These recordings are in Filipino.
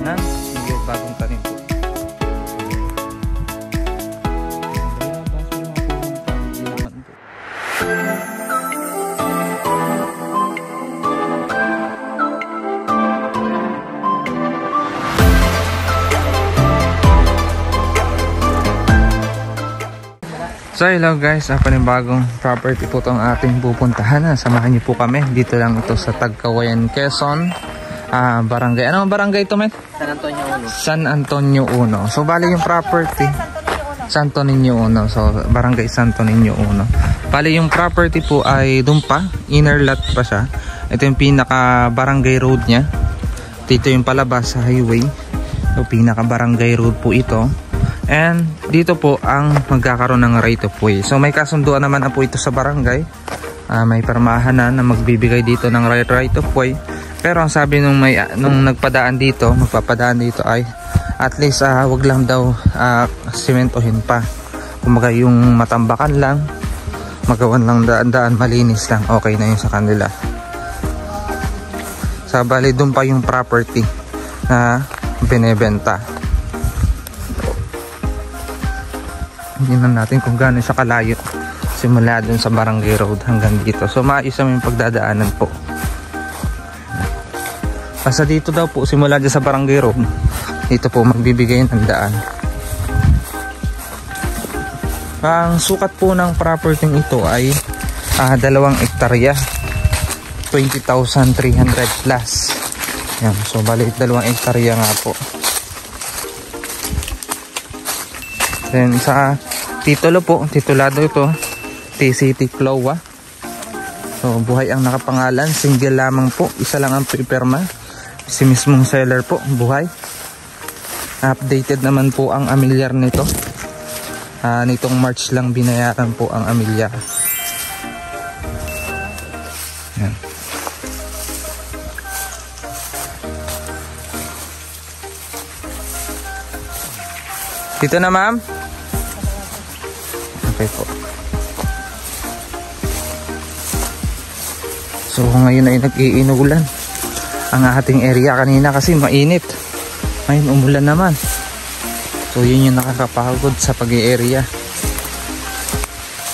ng siyog bagong tanim po. So hello guys, panibagong property po itong ating pupuntahan. Samahan niyo po kami. Dito lang ito sa Tagkawayan, Quezon. Barangay. Anong barangay ito, men? San Antonio 1. San Antonio 1. So bali yung property Santo Niño 1. So barangay Santo Niño 1. Bali yung property po ay doon pa, inner lot pa siya. Ito yung pinaka barangay road niya. Dito yung palabas sa highway. So pinaka barangay road po ito. And dito po ang magkakaroon ng right of way. So may kasunduan naman na po ito sa barangay. May permahan na magbibigay dito ng right of way. Pero ang sabi nung nagpadaan dito, magpapadaan dito ay at least wag lang daw sementohin pa. Kumbaga yung matambakan lang, magawan lang daan-daan, malinis lang, okay na yun sa kanila. Sa bali doon pa yung property na binebenta. Tingnan natin kung gaano siya kalayo simula dun sa barangay road hanggang dito. So maisa mo yung pagdadaanan po. Basta dito daw po simula dyan sa barangay road, dito po magbibigay ng daan. Ang sukat po ng property ito ay 2 hektarya, 20,300 plus. Yan, so bali 2 hektarya nga po. Then sa titulo po, titulado ito T-City Clowa. So buhay ang nakapangalan, single lamang po, isa lang ang pipirma. Si mismong seller po, buhay. Updated naman po ang amilyar nito. Nitong March lang binayaran po ang amilyar. Yan. Dito na, ma'am. Okay po. So ngayon ay nag-iinulan ang ating area. Kanina kasi mainit, ngayon umulan naman. So yun yung nakakapagod sa pag-i-area.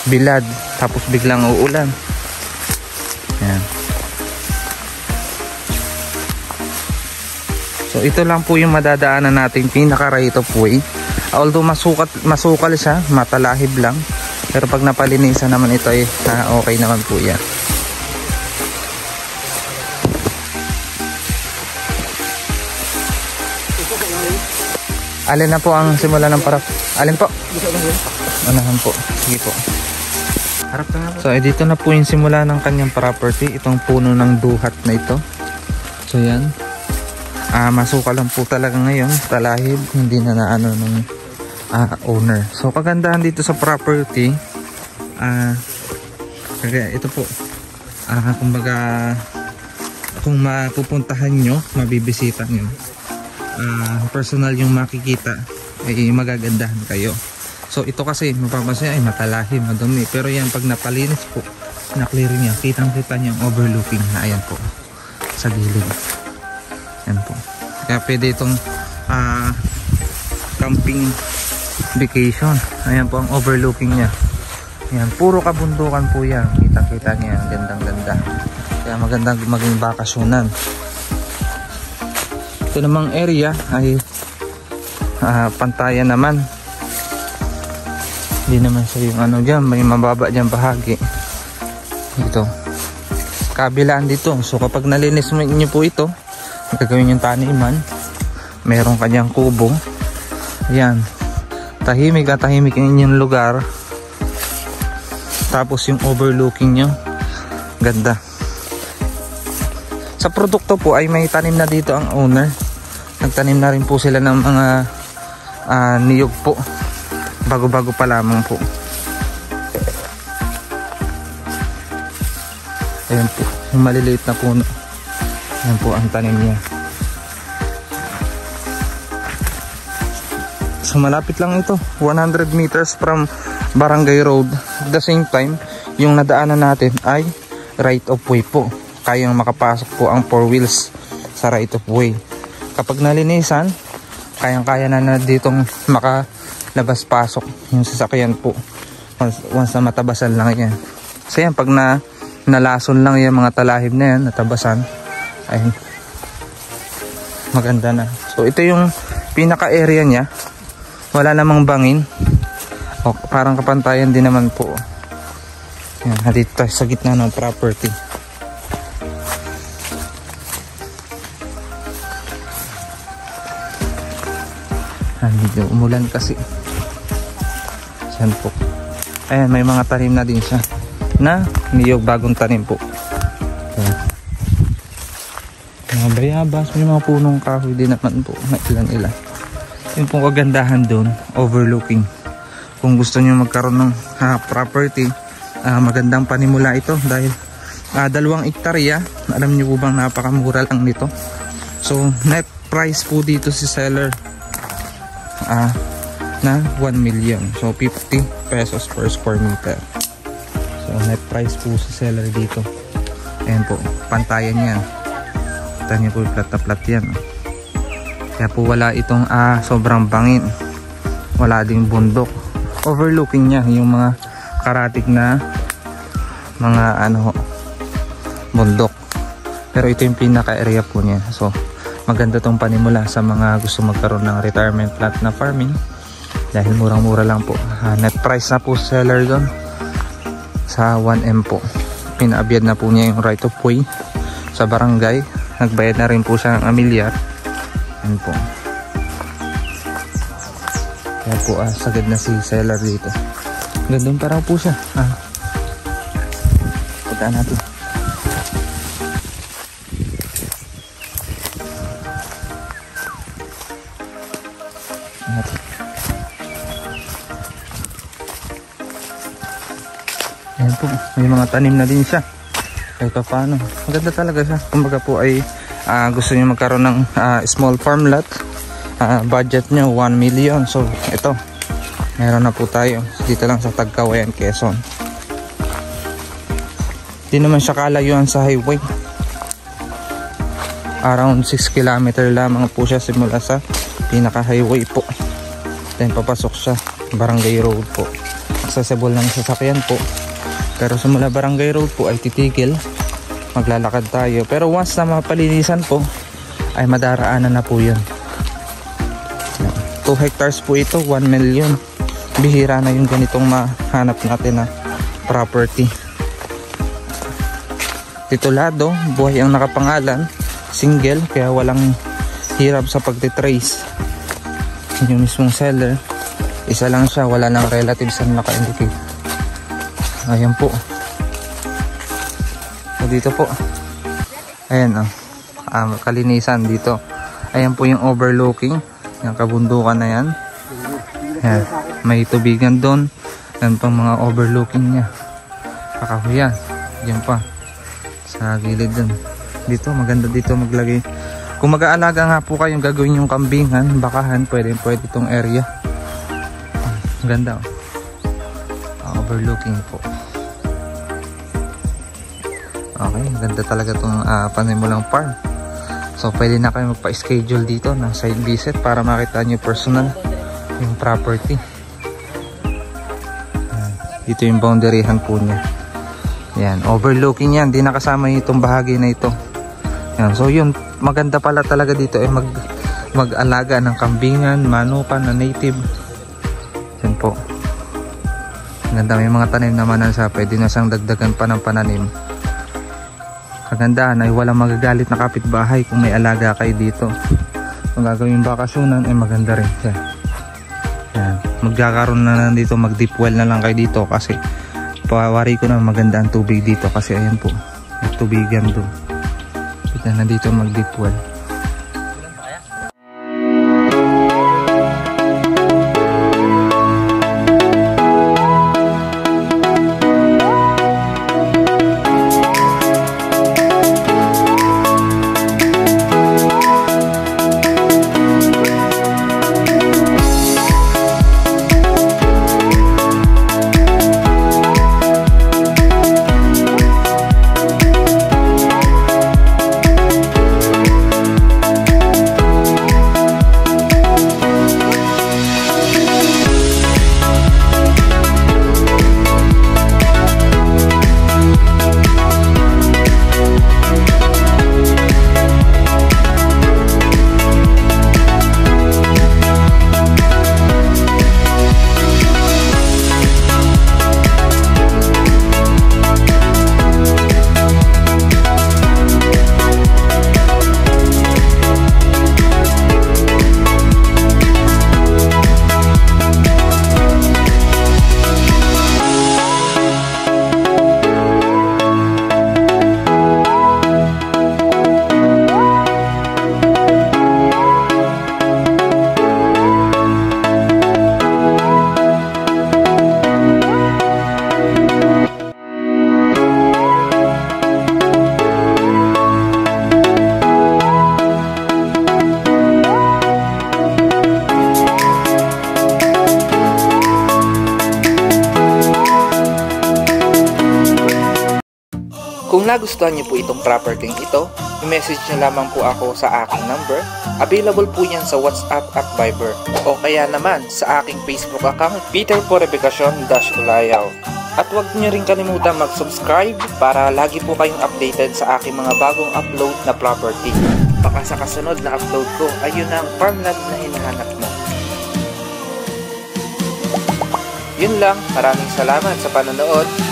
Bilad tapos biglang uulan. Yan. So ito lang po yung madadaanan nating pinaka right of way. Although masukal siya, matalahib lang, pero pag napalinisan naman ito ay okay naman po yan. Alin na po ang simula ng parap? Alin po? Unahan po. Sige po. Harap na po. So dito na po yung simula ng kanyang property. Itong puno ng duhat na ito. So yan. Masukal lang po talaga ngayon. Talahib. Hindi na naano ng owner. So kagandahan dito sa property, kaya ito po, kumbaga kung mapupuntahan nyo, mabibisita nyo, personal yung makikita, ay magagandahan kayo. So ito kasi mapapansin ay matalahib, madumi, pero yan pag napalinis po, na-clear niya, kitang kita niya ang overlooking na ayan po sa gilid. Yan po, kaya pwede itong camping vacation. Ayan po ang overlooking niya. Ayan, puro kabundukan po yan. Kita-kita niya, gandang-ganda. Kaya magandang maging bakasyonan. Ito namang area ay pantayan naman. Hindi naman siya yung ano dyan, may mababa dyan bahagi. Ito, kabilaan dito. So kapag nalinis mo niyo po ito, gagawin yung taniman, meron kanyang kubo. Ayan, tahimik at tahimik ang inyong lugar. Tapos yung overlooking nyo, ganda. Sa produkto po ay may tanim na dito ang owner. Nagtanim na rin po sila ng mga niyog po. Bago-bago pa lamang po. Ayan po, yung maliliit na puno. Ayan po ang tanim niya. So malapit lang ito, 100 meters from Barangay Road. At the same time, yung nadaanan natin ay right of way po. Kayang makapasok po ang 4 wheels sa right of way. kapag nalinisan, kayang-kaya na ditong makalabas-pasok yung sasakyan po. Once na matabasan lang yan. So yan, pag nalason lang yung mga talahib na yan, natabasan, ay maganda na. So ito yung pinaka-area niya. Wala namang bangin. O, parang kapantayan din naman po. Yan, dito tayo sa gitna ng property. Medyo umulan kasi. Yan po. Ayan, may mga tanim na din siya na niyog, bagong tanim po. Ayan. Mga bayabas, may mga punong kahoy din naman po na ilan-ilan. Yung pong kagandahan doon, overlooking. Kung gusto nyo magkaroon ng property, magandang panimula ito dahil 2 hektarya. Alam nyo po bang napakamura lang nito. So net price po dito si seller na 1 million. So 50 pesos per square meter. So net price po si seller dito. Ayan po, pantayan yan. Kita nyo po, plat na plat yan. Kaya po wala itong sobrang bangin. Wala ding bundok. Overlooking niya yung mga karatig na mga bundok. Pero ito yung pinaka-area po niya. So maganda tong panimula sa mga gusto magkaroon ng retirement plot na farming dahil murang-mura lang po. Net price na po seller doon sa 1M po. Pinaabyad na po niya yung right of way sa barangay. Nagbayad na rin po siya ng amilyar. Yan po. Kaya po sagad na si seller dito. Gandun pa raw po siya. Puntaan natin. Ayan po, may mga tanim na din siya. Kahit pa paano, maganda talaga siya. Kumbaga po ay gusto niyo magkaroon ng small farm lot, budget nyo 1 million. So ito, meron na po tayo dito lang sa Tagkawayan, Quezon. Di naman siya kalayuan sa highway. Around 6 km lamang po siya simula sa pinaka highway po. Then papasok siya barangay road po. Accessible ng sasakyan po. Pero simula barangay road po ay titigil, maglalakad tayo. Pero once na mapalinisan po ay madaraanan na po yun. 2 hectares po ito, 1 million. Bihira na yung ganitong mahanap natin na property. Titulado, buhay ang nakapangalan, single, kaya walang hirap sa pagtitrace. Yung mismong seller, isa lang siya, wala nang relatives na naka-indicate. Ayan po. So dito po, ayan kalinisan dito. Ayan po yung overlooking, yung kabundukan na yan. Ayan, may tubigan doon. Yan pang mga overlooking niya. Kakahuyan, yan pa sa gilid doon. Dito maganda dito maglagay. Kung mag-aalaga nga po kayong gagawin yung kambingan, bakahan, pwede itong area. Ganda overlooking po. Okay, ganda talaga itong panimulang farm. So pwede na kayo magpa-schedule dito ng site visit para makita nyo personal yung property. Dito yung boundaryhan po niya. Yan, overlooking yan, di nakasama itong bahagi na ito. Yan, so yun, maganda pala talaga dito mag-alaga ng kambingan, manukan na native. Yan po. Maganda, may mga tanim naman na siya, pwede na siyang dagdagan pa ng pananim. Kagandahan ay walang magagalit na kapitbahay kung may alaga kayo dito. Kung gagawin bakasyonan ay maganda rin siya. Yan, magkakaroon na dito, mag deep well na lang kayo dito kasi pawari ko na maganda ang tubig dito kasi ayan po, may tubigan doon. Kita na dito mag deep well. nagustuhan niyo po itong property ito, i-message niyo lamang po ako sa aking number. Available po yan sa WhatsApp at Viber. O kaya naman sa aking Facebook account, Peter Porebecacion-Ulayaw. At huwag niyo rin kalimutan mag-subscribe para lagi po kayong updated sa aking mga bagong upload na property. Baka sa kasunod na upload ko, ayun ang farmland na hinahanap mo. Yun lang, maraming salamat sa panonood.